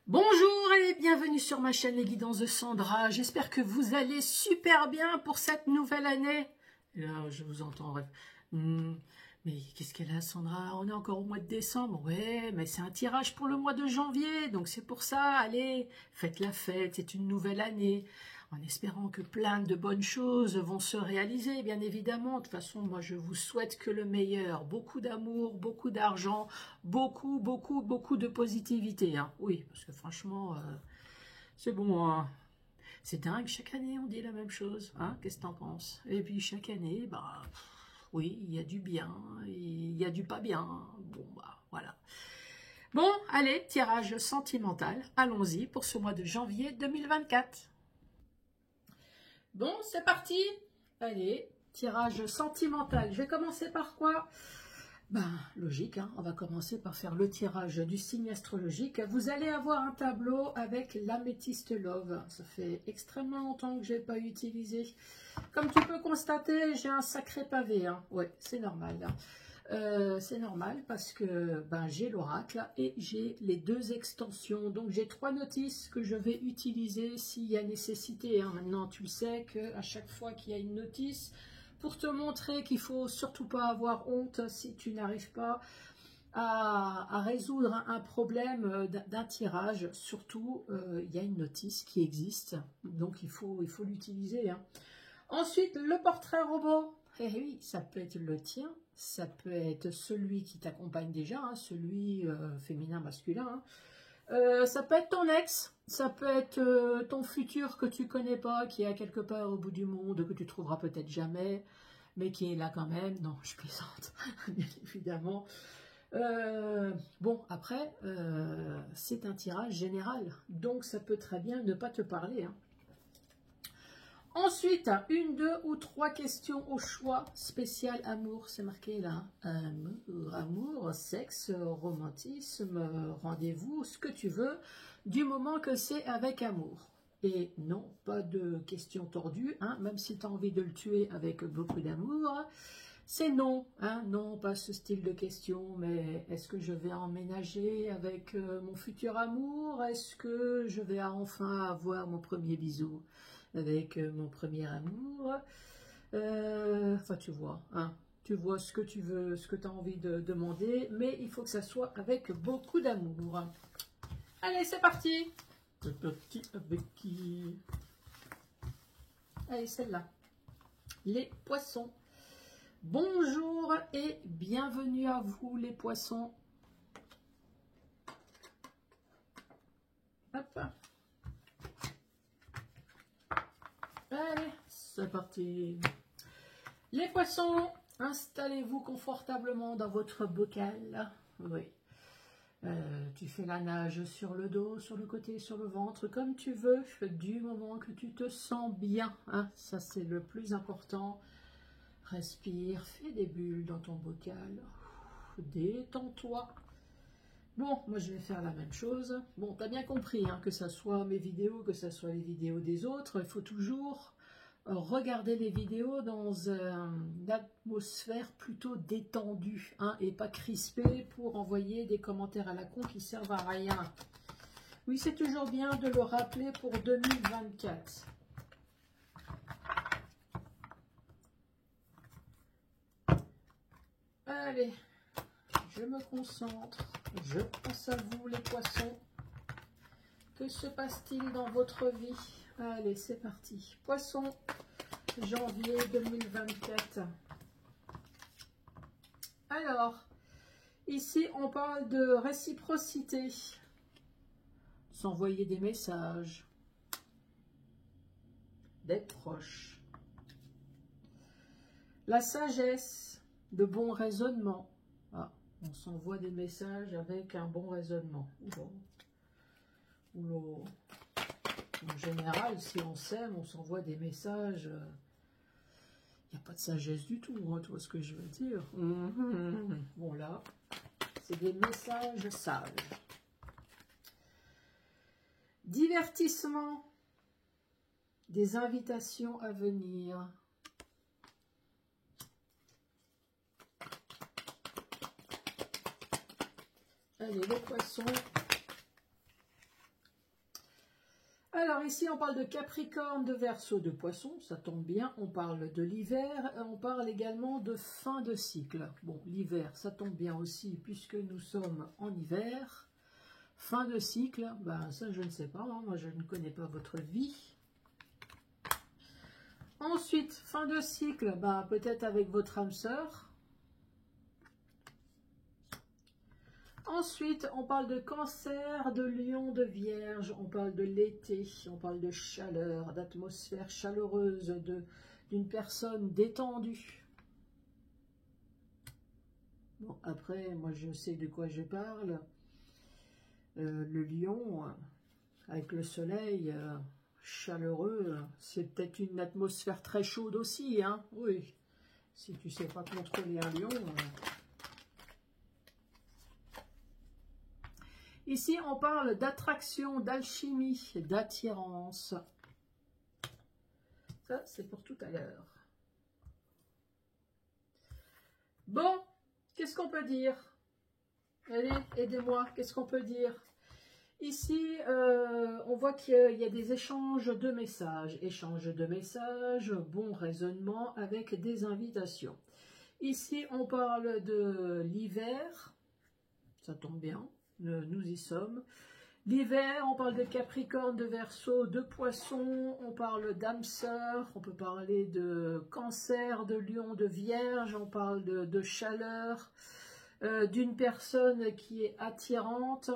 Bonjour et bienvenue sur ma chaîne Les Guidances de Sandra. J'espère que vous allez super bien pour cette nouvelle année. Là, je vous entends. Mais qu'est-ce qu'elle a, Sandra? On est encore au mois de décembre. Ouais, mais c'est un tirage pour le mois de janvier. Donc c'est pour ça, allez, faites la fête. C'est une nouvelle année. En espérant que plein de bonnes choses vont se réaliser, bien évidemment. De toute façon, moi, je vous souhaite que le meilleur. Beaucoup d'amour, beaucoup d'argent, beaucoup de positivité. Hein. Oui, parce que franchement, c'est bon. Hein. C'est dingue, chaque année, on dit la même chose. Hein. Qu'est-ce que t'en penses? Et puis, chaque année, bah, oui, il y a du bien, il y a du pas bien. Bon, bah, voilà. Bon, allez, tirage sentimental. Allons-y pour ce mois de janvier 2024. Bon, c'est parti. Allez, tirage sentimental. Je vais commencer par quoi? Ben, logique, hein, on va commencer par faire le tirage du signe astrologique. Vous allez avoir un tableau avec l'améthyste love. Ça fait extrêmement longtemps que je n'ai pas utilisé. Comme tu peux constater, j'ai un sacré pavé. Hein. Ouais, c'est normal. Hein. C'est normal parce que ben, j'ai l'oracle et j'ai les deux extensions. Donc j'ai 3 notices que je vais utiliser s'il y a nécessité. Hein. Maintenant, tu sais qu'à chaque fois qu'il y a une notice, pour te montrer qu'il ne faut surtout pas avoir honte si tu n'arrives pas à résoudre un problème d'un tirage, surtout il y a une notice qui existe, donc il faut l'utiliser. Hein. Ensuite, le portrait robot. Eh oui, ça peut être le tien, ça peut être celui qui t'accompagne déjà, hein, celui féminin, masculin. Hein. Ça peut être ton ex, ça peut être ton futur que tu connais pas, qui est quelque part au bout du monde, que tu trouveras peut-être jamais, mais qui est là quand même. Non, je plaisante, bien évidemment. Bon, après, c'est un tirage général, donc ça peut très bien ne pas te parler. Hein. Ensuite, 1, 2 ou 3 questions au choix. Spécial amour, c'est marqué là. Amour, sexe, romantisme, rendez-vous, ce que tu veux, du moment que c'est avec amour. Et non, pas de questions tordues, hein, même si tu as envie de le tuer avec beaucoup d'amour. C'est non, hein, non, pas ce style de question, mais est-ce que je vais emménager avec mon futur amour? Est-ce que je vais enfin avoir mon premier bisou avec mon premier amour? Enfin, tu vois, hein, tu vois ce que tu veux, ce que tu as envie de demander, mais il faut que ça soit avec beaucoup d'amour. Allez, c'est parti. C'est parti avec qui? Allez, celle-là. Les poissons. Bonjour et bienvenue à vous les poissons. Hop. Allez, c'est parti. Les poissons, installez-vous confortablement dans votre bocal. Oui. Tu fais la nage sur le dos, sur le côté, sur le ventre, comme tu veux, du moment que tu te sens bien. Hein. Ça, c'est le plus important. Respire, fais des bulles dans ton bocal. Détends-toi. Bon, moi je vais faire la même chose. Bon, tu as bien compris, hein, que ce soit mes vidéos, que ce soit les vidéos des autres, il faut toujours regarder les vidéos dans une atmosphère plutôt détendue, hein, et pas crispée pour envoyer des commentaires à la con qui servent à rien. Oui, c'est toujours bien de le rappeler pour 2024. Allez, je me concentre, je pense à vous les poissons. Que se passe-t-il dans votre vie? Allez, c'est parti. Poisson, janvier 2024. Alors, ici, on parle de réciprocité. S'envoyer des messages. D'être proche. La sagesse, de bon raisonnement. Ah, on s'envoie des messages avec un bon raisonnement. Oula. En général, si on s'aime, on s'envoie des messages. Il n'y a pas de sagesse du tout, hein, tu vois ce que je veux dire. Bon là, c'est des messages sages. Divertissement. Des invitations à venir. Allez, les poissons. Alors ici, on parle de Capricorne, de Verseau, de Poisson, ça tombe bien. On parle de l'hiver, on parle également de fin de cycle. Bon, l'hiver, ça tombe bien aussi, puisque nous sommes en hiver. Fin de cycle, ben ça je ne sais pas, hein, moi je ne connais pas votre vie. Ensuite, fin de cycle, ben, peut-être avec votre âme sœur. Ensuite, on parle de Cancer, de Lion, de Vierge, on parle de l'été, on parle de chaleur, d'atmosphère chaleureuse, d'une personne détendue. Bon, après, moi je sais de quoi je parle. Le Lion, avec le soleil chaleureux, c'est peut-être une atmosphère très chaude aussi, hein, oui. Si tu ne sais pas contrôler un lion... Ici, on parle d'attraction, d'alchimie, d'attirance. Ça, c'est pour tout à l'heure. Bon, qu'est-ce qu'on peut dire? Allez, aidez-moi, qu'est-ce qu'on peut dire? Ici, on voit qu'il y a des échanges de messages. Échanges de messages, bon raisonnement avec des invitations. Ici, on parle de l'hiver. Ça tombe bien. Nous y sommes. L'hiver, on parle de Capricorne, de Verseau, de Poisson, on parle d'âme sœur, on peut parler de Cancer, de Lion, de Vierge, on parle de chaleur, d'une personne qui est attirante.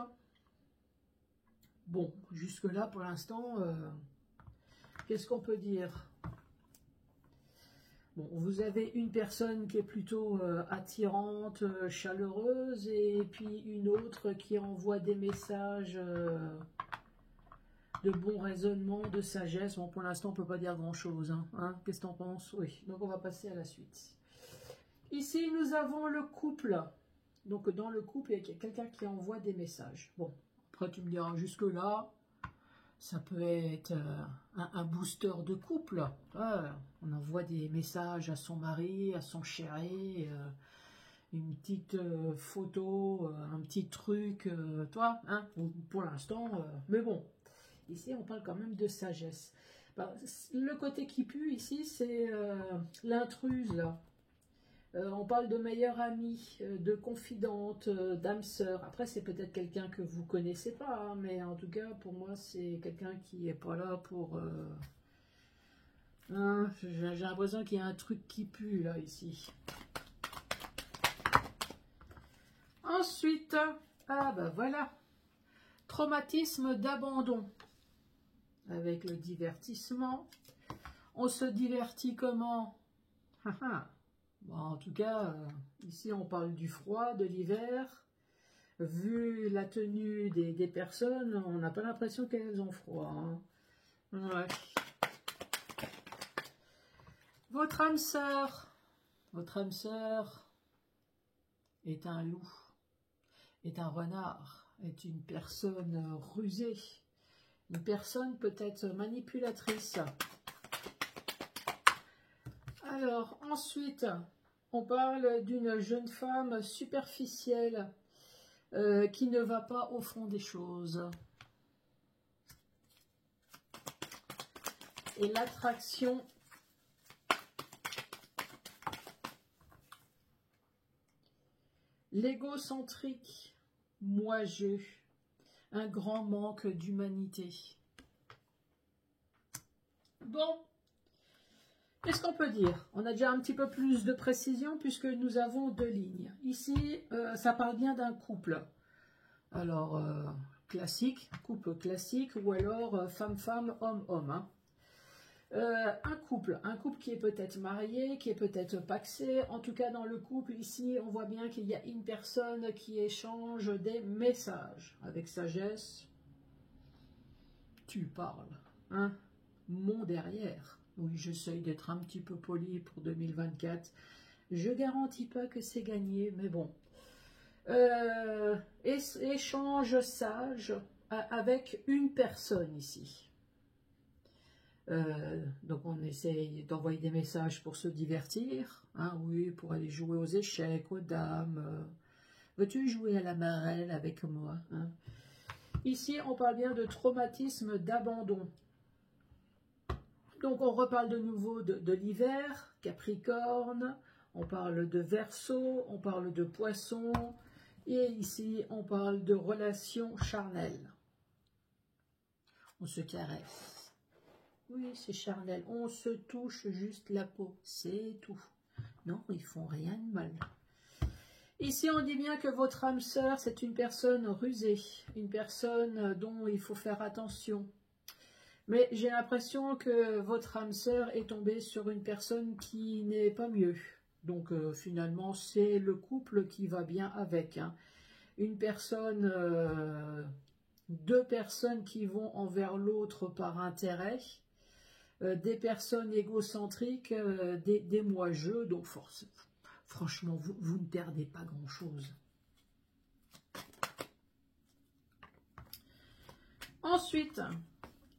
Bon, jusque-là, pour l'instant, qu'est-ce qu'on peut dire ? Bon, vous avez une personne qui est plutôt attirante, chaleureuse, et puis une autre qui envoie des messages de bon raisonnement, de sagesse. Bon, pour l'instant, on ne peut pas dire grand-chose. Hein. Qu'est-ce que tu en penses? Oui, donc on va passer à la suite. Ici, nous avons le couple. Donc, dans le couple, il y a quelqu'un qui envoie des messages. Bon, après, tu me diras jusque-là. Ça peut être un booster de couple. On envoie des messages à son mari, à son chéri, une petite photo, un petit truc, toi, hein, pour l'instant. Mais bon, ici, on parle quand même de sagesse. Le côté qui pue ici, c'est l'intruse, là. On parle de meilleure amie, de confidente, d'âme sœur. Après, c'est peut-être quelqu'un que vous connaissez pas, hein, mais en tout cas, pour moi, c'est quelqu'un qui n'est pas là pour... hein, j'ai l'impression qu'il y a un truc qui pue, là, ici. Ensuite, ah ben voilà, traumatisme d'abandon. Avec le divertissement. On se divertit comment? Bon, en tout cas, ici on parle du froid, de l'hiver. Vu la tenue des personnes, on n'a pas l'impression qu'elles ont froid. Hein. Ouais. Votre âme sœur est un loup, est un renard, est une personne rusée, une personne peut-être manipulatrice. Alors, ensuite, on parle d'une jeune femme superficielle qui ne va pas au fond des choses. Et l'attraction, l'égocentrique, moi-je, un grand manque d'humanité. Bon. Qu'est-ce qu'on peut dire? On a déjà un petit peu plus de précision puisque nous avons deux lignes. Ici, ça parle bien d'un couple. Alors, classique, couple classique, ou alors femme-femme, homme-homme. Hein. Un couple qui est peut-être marié, qui est peut-être pacsé. En tout cas, dans le couple, ici, on voit bien qu'il y a une personne qui échange des messages. Avec sagesse, tu parles. Hein? Mon derrière. Oui, j'essaye d'être un petit peu poli pour 2024. Je garantis pas que c'est gagné, mais bon. Échange sage avec une personne ici. Donc on essaye d'envoyer des messages pour se divertir. Hein, oui, pour aller jouer aux échecs, aux dames. Veux-tu jouer à la marelle avec moi? Hein? Ici, on parle bien de traumatisme, d'abandon. Donc, on reparle de nouveau de l'hiver, Capricorne, on parle de Verseau, on parle de Poisson, et ici, on parle de relations charnelles. On se caresse. Oui, c'est charnel. On se touche juste la peau, c'est tout. Non, ils font rien de mal. Ici, on dit bien que votre âme sœur, c'est une personne rusée, une personne dont il faut faire attention. Mais j'ai l'impression que votre âme sœur est tombée sur une personne qui n'est pas mieux. Donc finalement, c'est le couple qui va bien avec. Hein. Une personne, deux personnes qui vont envers l'autre par intérêt, des personnes égocentriques, des moi-je, donc franchement, vous ne perdez pas grand-chose. Ensuite,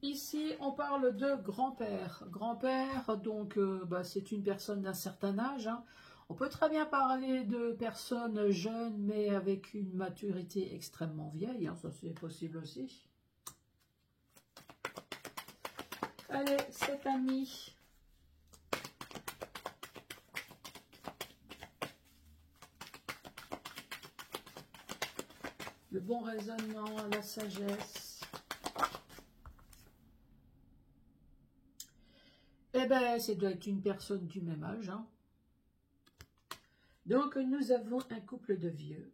ici, on parle de grand-père. Grand-père, donc, c'est une personne d'un certain âge. Hein. On peut très bien parler de personnes jeunes, mais avec une maturité extrêmement vieille. Hein. Ça, c'est possible aussi. Allez, cet ami. Le bon raisonnement, la sagesse. Eh bien, c'est doit être une personne du même âge. Hein. Donc, nous avons un couple de vieux.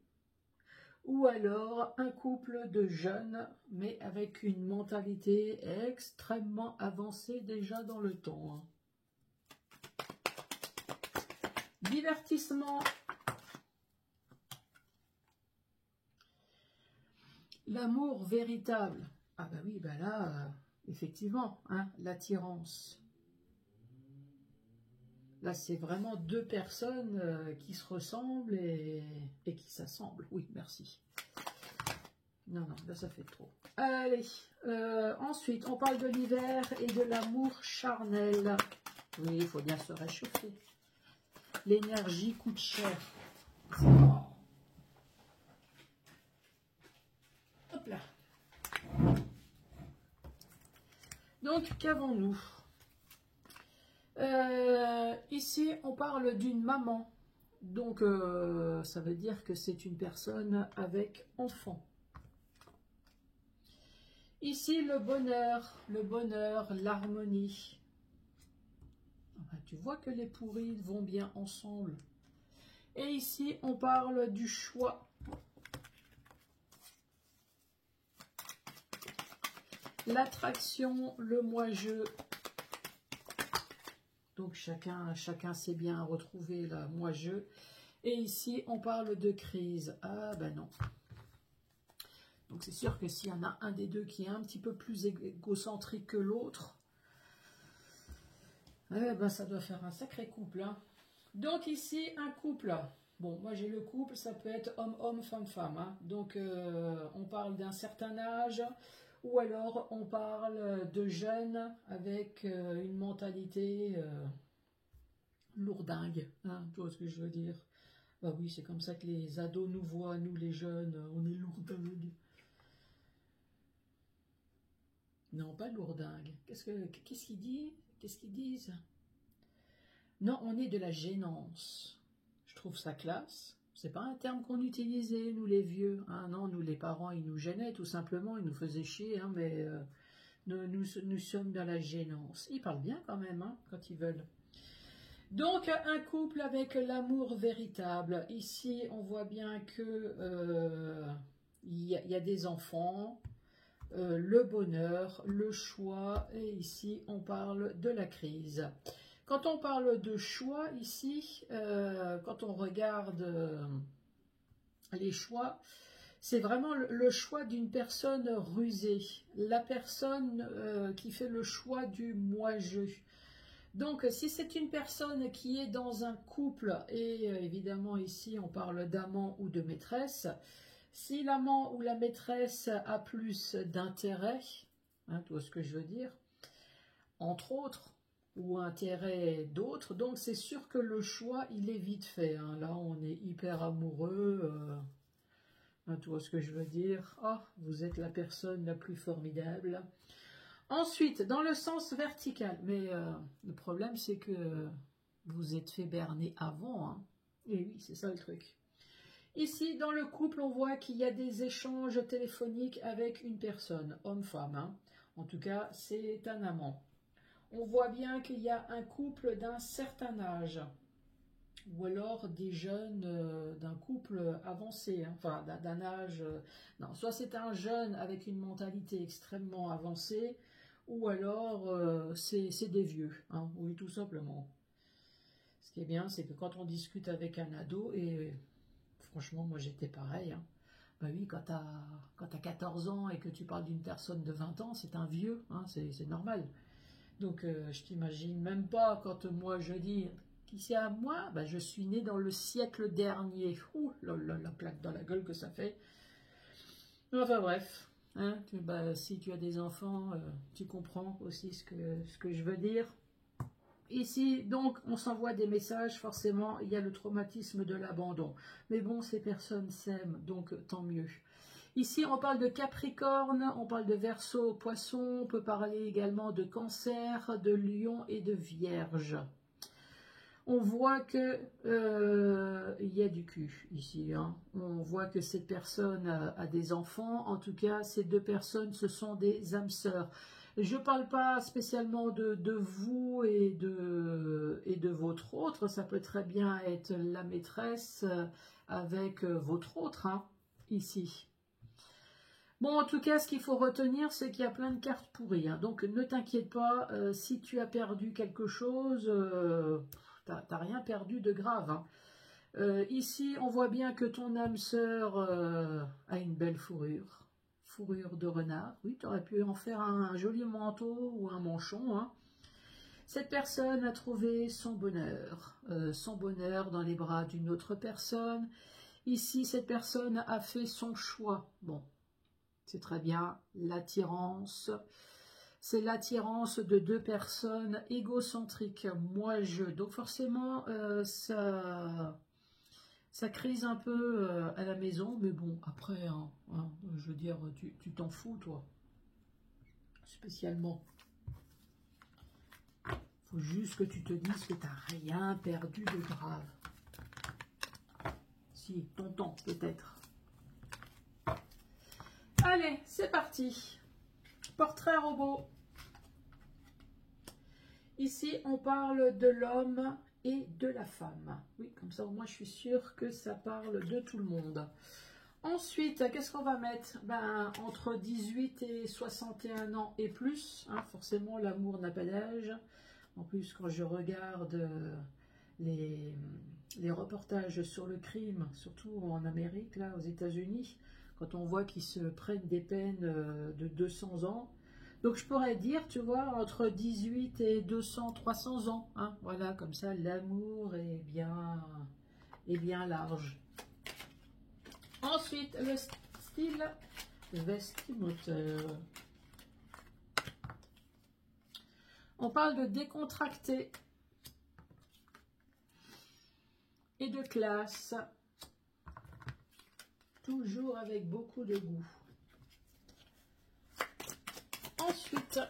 Ou alors un couple de jeunes, mais avec une mentalité extrêmement avancée déjà dans le temps. Hein. Divertissement. L'amour véritable. Ah bah oui, bah là, effectivement, hein, l'attirance. Là, c'est vraiment deux personnes qui se ressemblent et qui s'assemblent. Oui, merci. Non, non, là, ça fait trop. Allez, ensuite, on parle de l'hiver et de l'amour charnel. Oui, il faut bien se réchauffer. L'énergie coûte cher. Hop là. Donc, qu'avons-nous? Ici, on parle d'une maman. Donc, ça veut dire que c'est une personne avec enfant. Ici, le bonheur, l'harmonie. Tu vois que les pourris vont bien ensemble. Et ici, on parle du choix. L'attraction, le moi-je. Donc, chacun sait bien retrouver le moi-je. Et ici, on parle de crise. Ah, ben non. Donc, c'est sûr que s'il y en a un des deux qui est un petit peu plus égocentrique que l'autre, eh ben, ça doit faire un sacré couple. Hein. Donc, ici, un couple. Bon, moi, j'ai le couple, ça peut être homme-homme, femme-femme. Hein. Donc, on parle d'un certain âge, ou alors on parle de jeunes avec une mentalité lourdingue. Hein, tu vois ce que je veux dire? Bah oui, c'est comme ça que les ados nous voient, nous les jeunes, on est lourdingue. Non, pas lourdingue. Qu'est-ce qu'ils disent? Qu'est-ce qu'ils disent? Non, on est de la gênance. Je trouve ça classe. C'est pas un terme qu'on utilisait, nous les vieux. Hein, non, nous les parents, ils nous gênaient tout simplement, ils nous faisaient chier, hein, mais nous sommes dans la gênance. Ils parlent bien quand même, hein, quand ils veulent. Donc, un couple avec l'amour véritable. Ici, on voit bien que il y a des enfants, le bonheur, le choix, et ici, on parle de la crise. Quand on parle de choix, ici, quand on regarde les choix, c'est vraiment le choix d'une personne rusée, la personne qui fait le choix du moi-je. Donc, si c'est une personne qui est dans un couple, et évidemment ici on parle d'amant ou de maîtresse, si l'amant ou la maîtresse a plus d'intérêt, hein, tu vois ce que je veux dire, entre autres, ou intérêt d'autres, donc c'est sûr que le choix, il est vite fait. Hein. Là, on est hyper amoureux, Hein, tu vois ce que je veux dire? Oh, vous êtes la personne la plus formidable. Ensuite, dans le sens vertical. Mais le problème, c'est que vous êtes fait berner avant. Hein. Et oui, c'est ça le truc. Ici, dans le couple, on voit qu'il y a des échanges téléphoniques avec une personne, homme-femme. Hein. En tout cas, c'est un amant. On voit bien qu'il y a un couple d'un certain âge. Ou alors des jeunes d'un couple avancé, hein, enfin d'un âge... non, soit c'est un jeune avec une mentalité extrêmement avancée, ou alors c'est des vieux, hein, oui, tout simplement. Ce qui est bien, c'est que quand on discute avec un ado, et franchement, moi j'étais pareil, hein, bah oui, quand tu as 14 ans et que tu parles d'une personne de 20 ans, c'est un vieux, hein, c'est normal. Donc je t'imagine même pas quand moi je dis... Qui c'est à moi? Ben, je suis né dans le siècle dernier. Ouh, la claque dans la gueule que ça fait. Enfin bref, hein, si tu as des enfants, tu comprends aussi ce que je veux dire. Ici, donc, on s'envoie des messages, forcément, il y a le traumatisme de l'abandon. Mais bon, ces personnes s'aiment, donc tant mieux. Ici, on parle de Capricorne, on parle de Verseau, Poisson, on peut parler également de Cancer, de Lion et de Vierge. On voit que il y a du cul ici. Hein. On voit que cette personne a des enfants. En tout cas, ces deux personnes, ce sont des âmes sœurs. Je ne parle pas spécialement de vous et de votre autre. Ça peut très bien être la maîtresse avec votre autre, hein, ici. Bon, en tout cas, ce qu'il faut retenir, c'est qu'il y a plein de cartes pourries. Hein. Donc, ne t'inquiète pas, si tu as perdu quelque chose, t'as rien perdu de grave. Hein. Ici, on voit bien que ton âme sœur a une belle fourrure. Fourrure de renard. Oui, tu aurais pu en faire un joli manteau ou un manchon. Hein. Cette personne a trouvé son bonheur dans les bras d'une autre personne. Ici, cette personne a fait son choix. Bon. C'est très bien, l'attirance. C'est l'attirance de deux personnes égocentriques, moi-je. Donc forcément, ça crise un peu à la maison. Mais bon, après, hein, je veux dire, tu t'en fous, toi. Spécialement. Faut juste que tu te dises que tu n'as rien perdu de grave. Si, ton temps, peut-être. Allez, c'est parti. Portrait robot. Ici, on parle de l'homme et de la femme. Oui, comme ça, au moins, je suis sûre que ça parle de tout le monde. Ensuite, qu'est-ce qu'on va mettre? Ben, entre 18 et 61 ans et plus. Hein, forcément, l'amour n'a pas d'âge. En plus, quand je regarde les reportages sur le crime, surtout en Amérique, là, aux États-Unis, quand on voit qu'ils se prennent des peines de 200 ans. Donc, je pourrais dire, tu vois, entre 18 et 200, 300 ans. Hein, voilà, comme ça, l'amour est bien large. Ensuite, le style vestimoteur. On parle de décontracté et de classe. Toujours avec beaucoup de goût. Ensuite,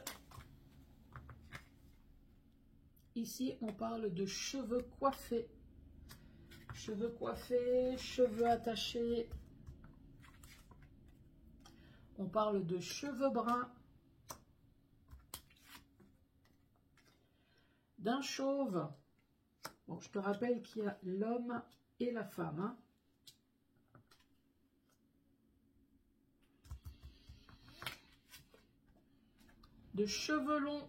ici, on parle de cheveux coiffés. Cheveux coiffés, cheveux attachés. On parle de cheveux bruns. D'un chauve. Bon, je te rappelle qu'il y a l'homme et la femme. Hein. De cheveux longs.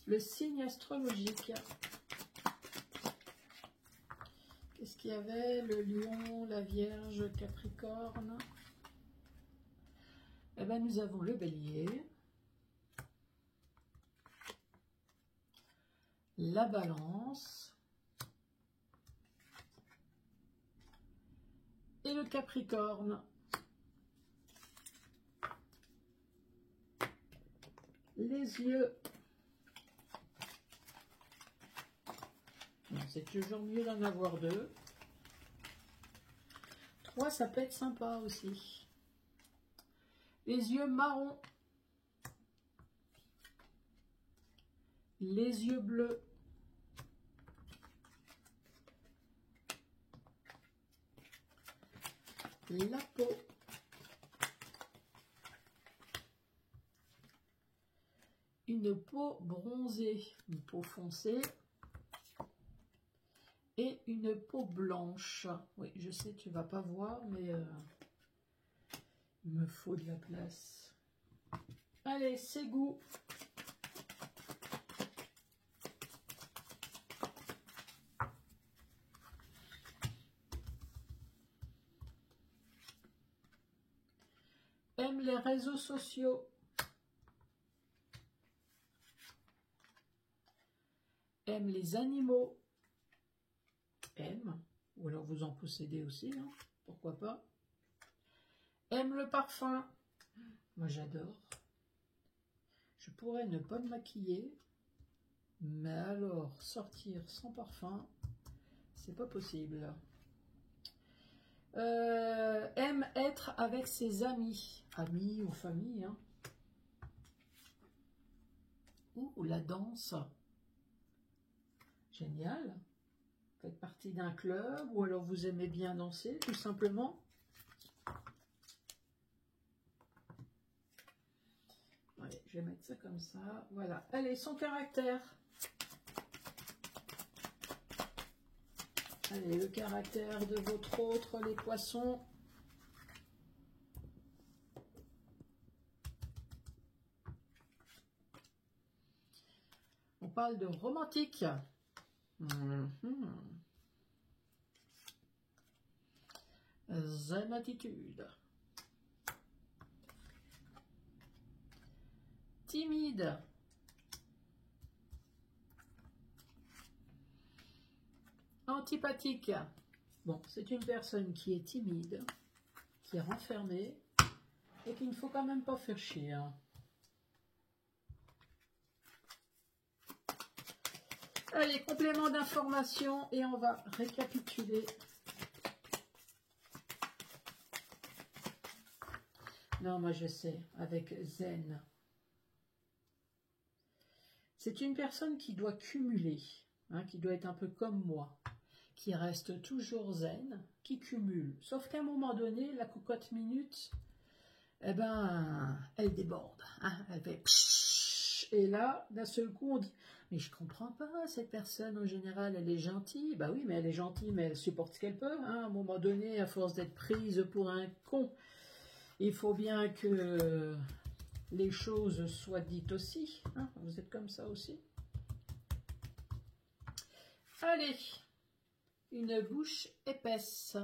Le signe astrologique. Qu'est-ce qu'il y avait? Le lion, la vierge, capricorne. Eh bien, nous avons le bélier. La balance. Et le capricorne. Les yeux. c'est toujours mieux d'en avoir 2. 3, ça peut être sympa aussi. Les yeux marrons. Les yeux bleus. La peau. Une peau bronzée, une peau foncée et une peau blanche. Oui, je sais, tu vas pas voir, mais il me faut de la place. Allez, c'est goût. Aime les réseaux sociaux. Aime les animaux. Aime, ou alors vous en possédez aussi, hein, pourquoi pas. Aime le parfum. Moi j'adore. Je pourrais ne pas me maquiller, mais alors sortir sans parfum, c'est pas possible. Aime être avec ses amis. Amis ou famille, hein. Ou la danse. Génial. Faites partie d'un club ou alors vous aimez bien danser, tout simplement. Allez, je vais mettre ça comme ça. Voilà. Allez, son caractère. Allez, le caractère de votre autre, les poissons. On parle de romantique. Zen attitude. Timide. Antipathique. Bon, c'est une personne qui est timide, qui est renfermée et qu'il ne faut quand même pas faire chier. Hein. Allez, complément d'information et on va récapituler. Non, moi je sais, avec zen. C'est une personne qui doit cumuler, hein, qui doit être un peu comme moi, qui reste toujours zen, qui cumule. Sauf qu'à un moment donné, la cocotte minute, eh ben, elle déborde. Hein, elle fait pshhh, et là, d'un seul coup, on dit « Mais je comprends pas, cette personne, en général, elle est gentille. » Bah oui, mais elle est gentille, mais elle supporte ce qu'elle peut. Hein. À un moment donné, à force d'être prise pour un con, il faut bien que les choses soient dites aussi. Hein. Vous êtes comme ça aussi. Allez, une bouche épaisse.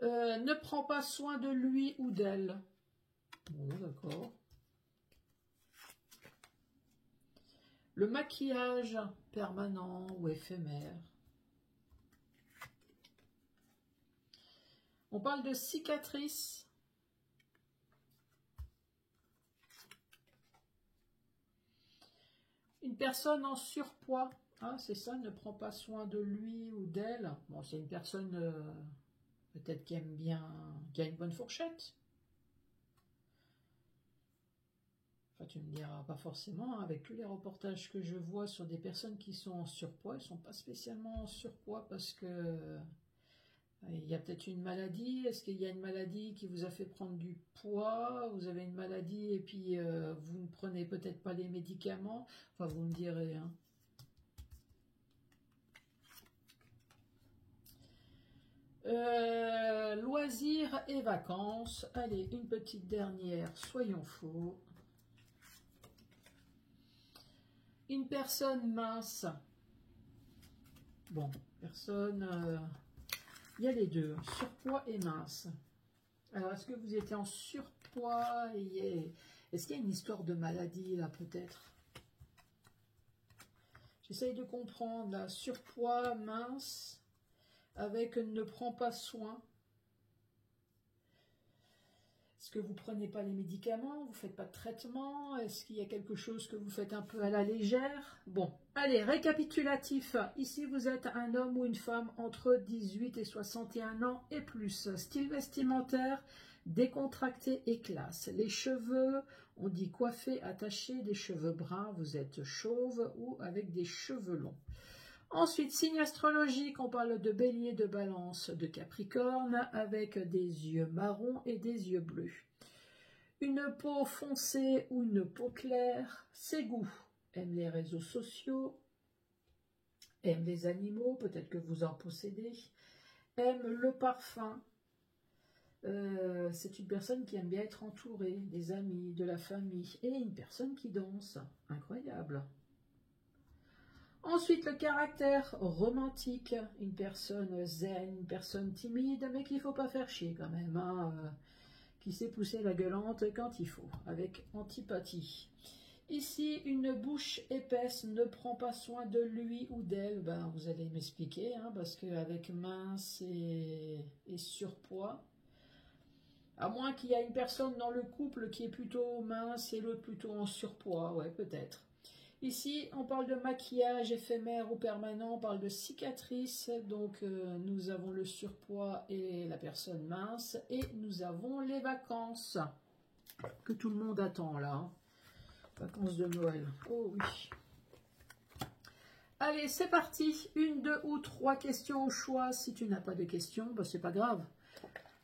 Ne prend pas soin de lui ou d'elle. Bon, d'accord. Le maquillage permanent ou éphémère. On parle de cicatrices. Une personne en surpoids. Ah, c'est ça, ne prend pas soin de lui ou d'elle. Bon, c'est une personne peut-être qui aime bien, qui a une bonne fourchette. Enfin, tu me diras pas forcément, hein, avec tous les reportages que je vois sur des personnes qui sont en surpoids, elles ne sont pas spécialement en surpoids parce que il y a peut-être une maladie. Est-ce qu'il y a une maladie qui vous a fait prendre du poids? Vous avez une maladie et puis vous ne prenez peut-être pas les médicaments. Enfin, vous me direz. Hein. Loisirs et vacances. Allez, une petite dernière. Soyons fous. Une personne mince. Bon, personne... il y a les deux, surpoids et mince. Alors, est-ce que vous étiez en surpoids? Est-ce qu'il y a une histoire de maladie, là, peut-être? J'essaye de comprendre, là. Surpoids, mince, avec ne prend pas soin. Est-ce que vous prenez pas les médicaments? Vous faites pas de traitement? Est-ce qu'il y a quelque chose que vous faites un peu à la légère? Bon, allez, récapitulatif. Ici, vous êtes un homme ou une femme entre 18 et 61 ans et plus. Style vestimentaire, décontracté et classe. Les cheveux, on dit coiffés, attachés, des cheveux bruns. Vous êtes chauve ou avec des cheveux longs. Ensuite, signe astrologique, on parle de Bélier, de Balance, de Capricorne, avec des yeux marrons et des yeux bleus. Une peau foncée ou une peau claire, ses goûts. Aime les réseaux sociaux, aime les animaux, peut-être que vous en possédez, aime le parfum. C'est une personne qui aime bien être entourée, des amis, de la famille, et une personne qui danse. Incroyable. Ensuite, le caractère romantique, une personne zen, une personne timide, mais qu'il ne faut pas faire chier quand même, hein, qui sait pousser la gueulante quand il faut, avec antipathie. Ici, une bouche épaisse ne prend pas soin de lui ou d'elle, ben, vous allez m'expliquer, hein, parce qu'avec mince et surpoids, à moins qu'il y ait une personne dans le couple qui est plutôt mince et l'autre plutôt en surpoids, ouais, peut-être. Ici, on parle de maquillage éphémère ou permanent, on parle de cicatrices, donc nous avons le surpoids et la personne mince, et nous avons les vacances, que tout le monde attend là, hein. Vacances de Noël, oh oui. Allez, c'est parti, 1, 2 ou 3 questions au choix. Si tu n'as pas de questions, ben, c'est pas grave,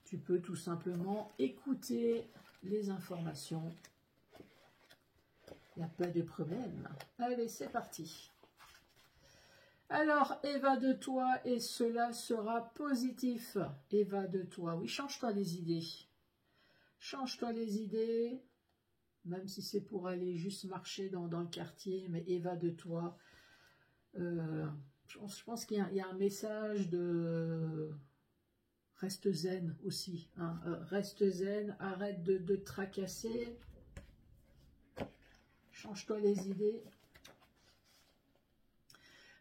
tu peux tout simplement écouter les informations. Il n'y a pas de problème. Allez, c'est parti. Alors, évade-toi et cela sera positif. Évade-toi. Oui, change-toi les idées. Change-toi les idées, même si c'est pour aller juste marcher dans le quartier, mais évade-toi. Je pense qu'il y a un message de... Reste zen aussi. Hein. Reste zen, arrête de te tracasser. Change-toi les idées.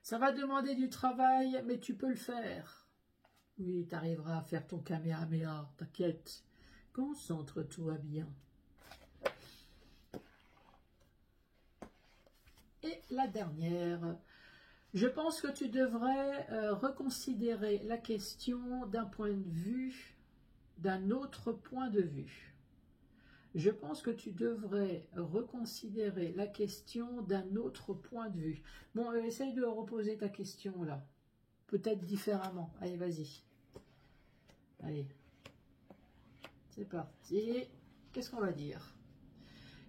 Ça va demander du travail, mais tu peux le faire. Oui, tu arriveras à faire ton kamehameha, t'inquiète. Concentre-toi bien. Et la dernière, je pense que tu devrais reconsidérer la question d'un point de vue, d'un autre point de vue. Je pense que tu devrais reconsidérer la question d'un autre point de vue. Bon, essaye de reposer ta question là. Peut-être différemment. Allez, vas-y. Allez. C'est parti. Qu'est-ce qu'on va dire?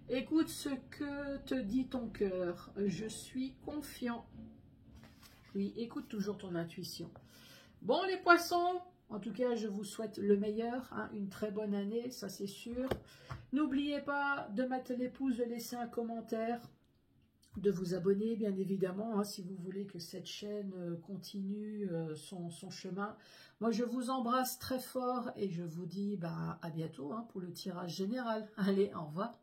Écoute ce que te dit ton cœur. Je suis confiant. Oui, écoute toujours ton intuition. Bon, les poissons, en tout cas, je vous souhaite le meilleur, hein, une très bonne année, ça c'est sûr. N'oubliez pas de mettre les pouces, de laisser un commentaire, de vous abonner, bien évidemment, hein, si vous voulez que cette chaîne continue son chemin. Moi, je vous embrasse très fort et je vous dis à bientôt hein, pour le tirage général. Allez, au revoir.